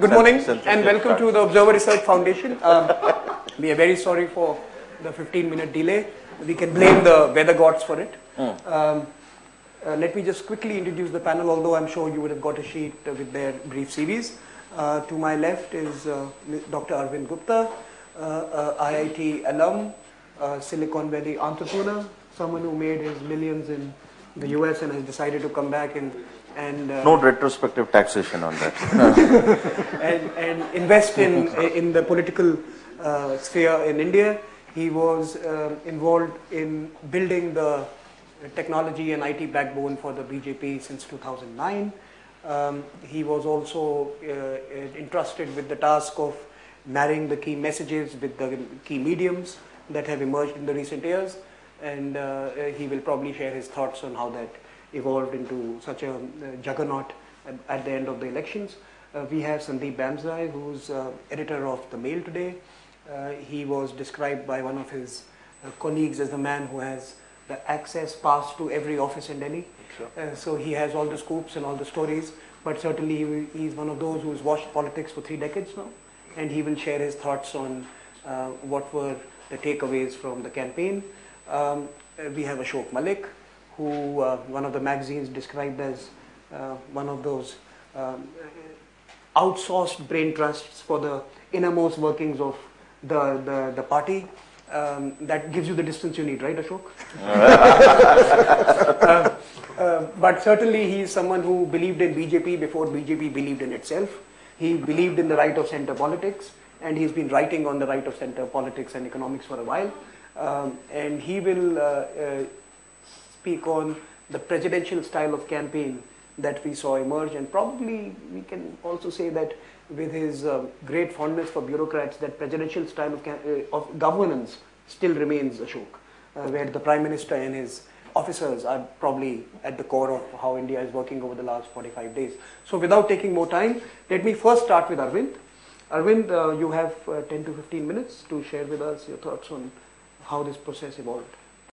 Good morning and welcome to the Observer Research Foundation. We are very sorry for the 15-minute delay. We can blame the weather gods for it. Let me just quickly introduce the panel, although I'm sure you would have got a sheet with their brief CVs. To my left is Dr. Arvind Gupta, IIT alum, Silicon Valley entrepreneur, someone who made his millions in the US and has decided to come back and no retrospective taxation on that. and invest in the political sphere in India. He was involved in building the technology and IT backbone for the BJP since 2009. He was also entrusted with the task of marrying the key messages with the key mediums that have emerged in the recent years, and he will probably share his thoughts on how that evolved into such a juggernaut at the end of the elections. We have Sandeep Bamsai, who's editor of The Mail today. He was described by one of his colleagues as the man who has the access pass to every office in Delhi. Sure. So he has all the scoops and all the stories, but certainly he's one of those who's watched politics for 3 decades now, and he will share his thoughts on what were the takeaways from the campaign. We have Ashok Malik, who one of the magazines described as one of those outsourced brain trusts for the innermost workings of the party. That gives you the distance you need, right, Ashok? But certainly he is someone who believed in BJP before BJP believed in itself. He believed in the right of center politics, and he's been writing on the right of center politics and economics for a while. And he will speak on the presidential style of campaign that we saw emerge, and probably we can also say that with his great fondness for bureaucrats, that presidential style of governance still remains Ashok, where the Prime Minister and his officers are probably at the core of how India is working over the last 45 days. So without taking more time, let me first start with Arvind. Arvind, you have 10 to 15 minutes to share with us your thoughts on how this process evolved.